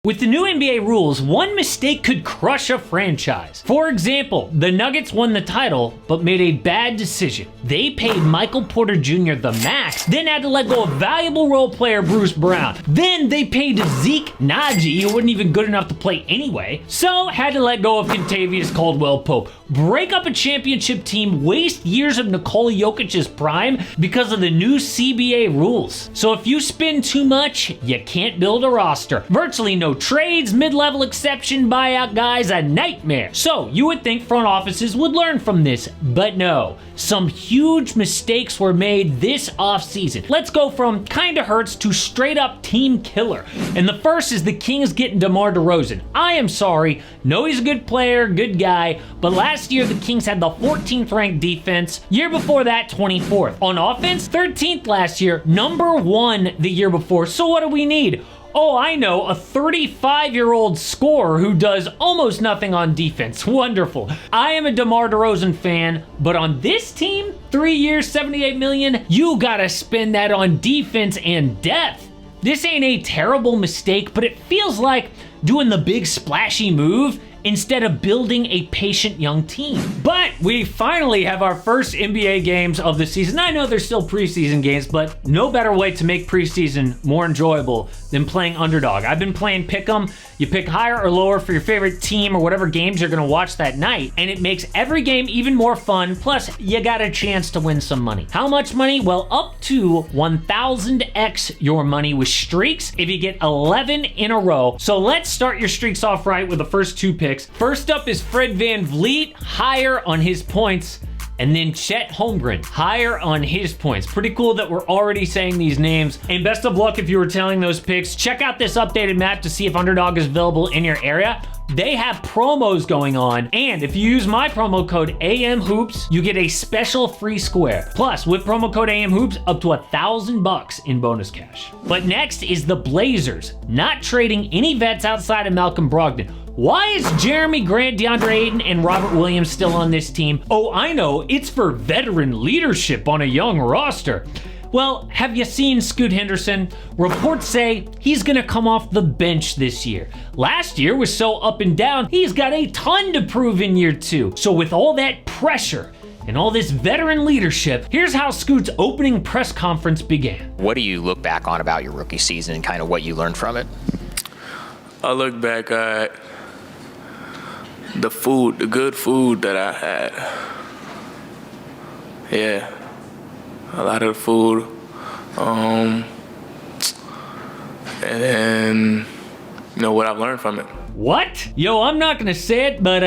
With the new NBA rules, one mistake could crush a franchise. For example, the Nuggets won the title, but made a bad decision. They paid Michael Porter Jr. the max, then had to let go of valuable role player Bruce Brown. Then they paid Zeke Naji, who wasn't even good enough to play anyway, so had to let go of Kentavious Caldwell-Pope. Break up a championship team, waste years of Nikola Jokic's prime because of the new CBA rules. So if you spend too much, you can't build a roster. Virtually no trades, mid-level exception buyout guys, a nightmare. So you would think front offices would learn from this, but no. Some huge mistakes were made this offseason. Let's go from kinda hurts to straight up team killer. And the first is the Kings getting DeMar DeRozan. I am sorry, know he's a good player, good guy, but last year the Kings had the 14th ranked defense. Year before that, 24th. On offense, 13th last year, number 1 the year before. So what do we need? Oh, I know, a 35-year-old scorer who does almost nothing on defense. Wonderful. I am a DeMar DeRozan fan, but on this team, 3 years, $78 million, you gotta spend that on defense and depth. This ain't a terrible mistake, but it feels like doing the big splashy move instead of building a patient young team. But we finally have our first NBA games of the season. I know there's still preseason games, but no better way to make preseason more enjoyable than playing underdog. I've been playing pick'em. You pick higher or lower for your favorite team or whatever games you're gonna watch that night, and it makes every game even more fun, plus you got a chance to win some money. How much money? Well, up to 1000x your money with streaks if you get 11 in a row. So let's start your streaks off right with the first 2 picks. First up is Fred VanVleet, higher on his points, and then Chet Holmgren, higher on his points. Pretty cool that we're already saying these names. And best of luck if you were telling those picks. Check out this updated map to see if Underdog is available in your area. They have promos going on, and if you use my promo code AMHOOPS, you get a special free square. Plus, with promo code AMHOOPS, up to $1,000 in bonus cash. But next is the Blazers, not trading any vets outside of Malcolm Brogdon. Why is Jeremy Grant, DeAndre Ayton, and Robert Williams still on this team? Oh, I know, it's for veteran leadership on a young roster. Well, have you seen Scoot Henderson? Reports say he's gonna come off the bench this year. Last year was so up and down, he's got a ton to prove in year 2. So with all that pressure and all this veteran leadership, here's how Scoot's opening press conference began. What do you look back on about your rookie season and kind of what you learned from it? I look back at the food, the good food that I had. Yeah. A lot of the food, and then, what I've learned from it. What? Yo, I'm not gonna say it, but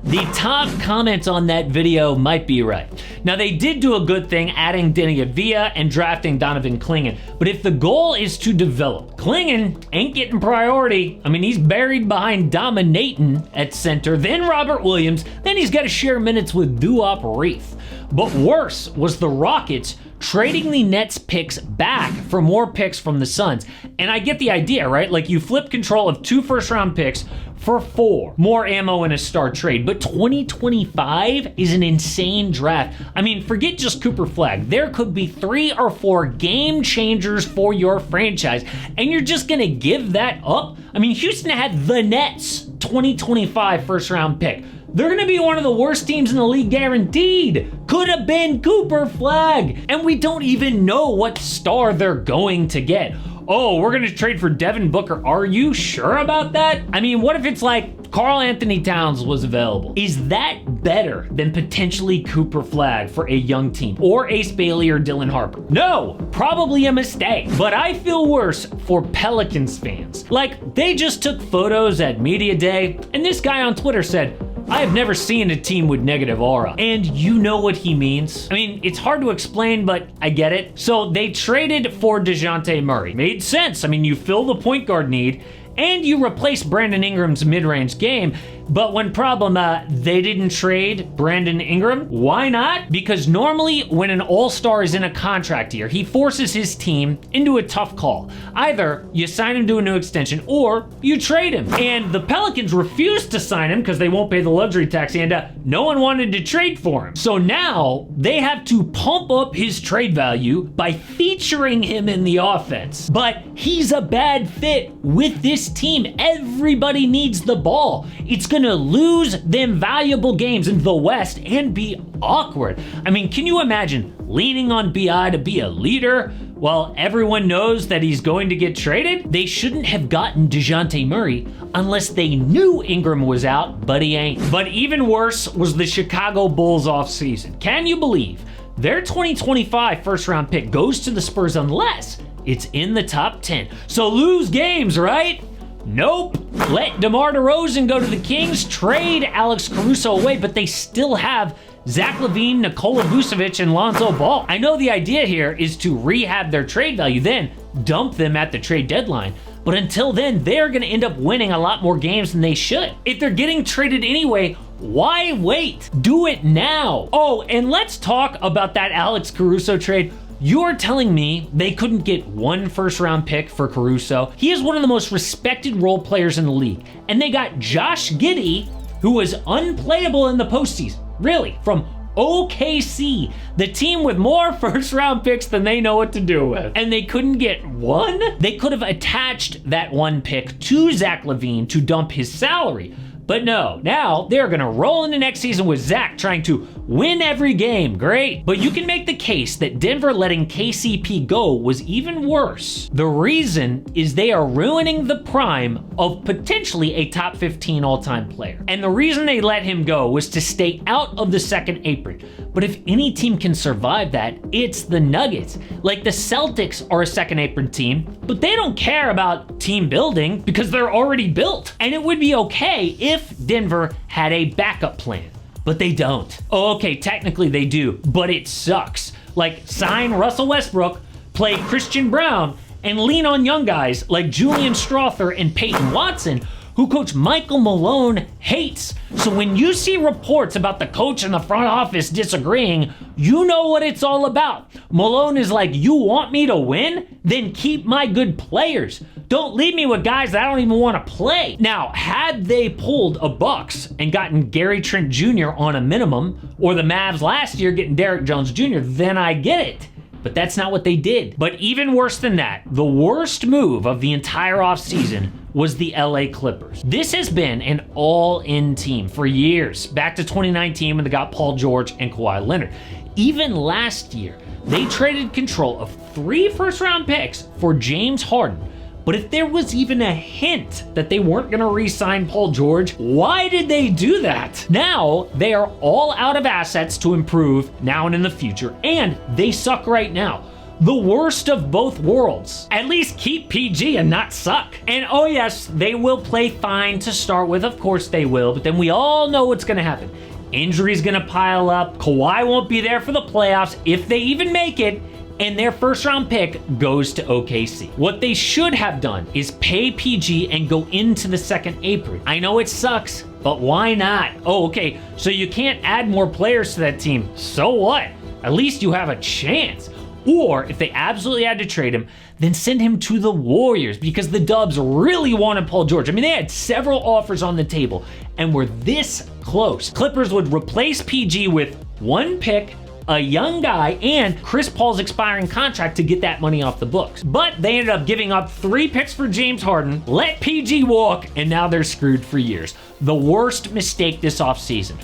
the top comments on that video might be right. Now, they did do a good thing adding Denny Avila and drafting Donovan Clingan, but if the goal is to develop, Clingan ain't getting priority. I mean, he's buried behind dominating at center, then Robert Williams, then he's gotta share minutes with Duop Reith. But worse was the Rockets trading the Nets picks back for more picks from the Suns. And I get the idea, right? Like, you flip control of 2 first-round picks for 4. More ammo in a star trade. But 2025 is an insane draft. I mean, forget just Cooper Flagg. There could be 3 or 4 game changers for your franchise. And you're just gonna give that up? I mean, Houston had the Nets 2025 first-round pick. They're gonna be one of the worst teams in the league, guaranteed. Could have been Cooper Flagg. And we don't even know what star they're going to get. Oh, we're gonna trade for Devin Booker. Are you sure about that? I mean, what if it's like Karl Anthony Towns was available? Is that better than potentially Cooper Flagg for a young team? Or Ace Bailey or Dylan Harper? No, probably a mistake. But I feel worse for Pelicans fans. Like, they just took photos at Media Day, and this guy on Twitter said, I have never seen a team with negative aura. And you know what he means. I mean, it's hard to explain, but I get it. So they traded for DeJounte Murray. Made sense. I mean, you fill the point guard need, and you replace Brandon Ingram's mid-range game. But one problem, they didn't trade Brandon Ingram. Why not? Because normally when an all-star is in a contract year, he forces his team into a tough call. Either you sign him to a new extension or you trade him. And the Pelicans refused to sign him because they won't pay the luxury tax, and no one wanted to trade for him. So now they have to pump up his trade value by featuring him in the offense. But he's a bad fit with this team. Everybody needs the ball. It's gonna lose them valuable games in the West and be awkward. I mean, can you imagine leaning on BI to be a leader while everyone knows that he's going to get traded? They shouldn't have gotten DeJounte Murray unless they knew Ingram was out, but he ain't. But even worse was the Chicago Bulls offseason. Can you believe their 2025 first-round pick goes to the Spurs unless it's in the top 10? So lose games, right? Nope. Let DeMar DeRozan go to the Kings, trade Alex Caruso away, but they still have Zach LaVine, Nikola Vucevic, and Lonzo Ball. I know the idea here is to rehab their trade value, then dump them at the trade deadline. But until then, they're going to end up winning a lot more games than they should. If they're getting traded anyway, why wait? Do it now. Oh, and let's talk about that Alex Caruso trade. You're telling me they couldn't get one first-round pick for Caruso? He is one of the most respected role players in the league. And they got Josh Giddey, who was unplayable in the postseason. Really, from OKC, the team with more first-round picks than they know what to do with. And they couldn't get one? They could have attached that one pick to Zach LaVine to dump his salary. But no, now they're gonna roll into next season with Zach trying to win every game. Great. But you can make the case that Denver letting KCP go was even worse. The reason is they are ruining the prime of potentially a top 15 all-time player. And the reason they let him go was to stay out of the second apron. But if any team can survive that, it's the Nuggets. Like the Celtics are a second apron team, but they don't care about team building because they're already built. And it would be okay if Denver had a backup plan, but they don't. Oh, okay, technically they do, but it sucks. Like sign Russell Westbrook, play Christian Brown, and lean on young guys like Julian Strawther and Peyton Watson, who Coach Michael Malone hates. So when you see reports about the coach and the front office disagreeing, you know what it's all about. Malone is like, you want me to win? Then keep my good players. Don't leave me with guys that I don't even want to play. Now, had they pulled a Bucks and gotten Gary Trent Jr. on a minimum, or the Mavs last year getting Derrick Jones Jr., then I get it. But that's not what they did. But even worse than that, the worst move of the entire offseason was the LA Clippers. This has been an all-in team for years, back to 2019 when they got Paul George and Kawhi Leonard. Even last year, they traded control of 3 first-round picks for James Harden. But if there was even a hint that they weren't gonna re-sign Paul George, why did they do that? Now, they are all out of assets to improve now and in the future, and they suck right now. The worst of both worlds. At least keep PG and not suck. And oh yes, they will play fine to start with, of course they will, but then we all know what's gonna happen. Injuries gonna pile up, Kawhi won't be there for the playoffs if they even make it, and their first round pick goes to OKC. What they should have done is pay PG and go into the second apron. I know it sucks, but why not? Oh, okay, so you can't add more players to that team. So what? At least you have a chance. Or if they absolutely had to trade him, then send him to the Warriors because the Dubs really wanted Paul George. I mean, they had several offers on the table and were this close. Clippers would replace PG with 1 pick, a young guy, and Chris Paul's expiring contract to get that money off the books. But they ended up giving up 3 picks for James Harden, let PG walk, and now they're screwed for years. The worst mistake this offseason.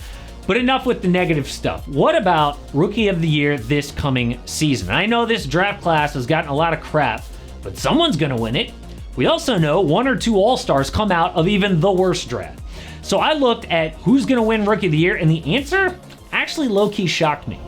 But enough with the negative stuff. What about Rookie of the Year this coming season? I know this draft class has gotten a lot of crap, but someone's gonna win it. We also know 1 or 2 All-Stars come out of even the worst draft. So I looked at who's gonna win Rookie of the Year, and the answer actually low-key shocked me.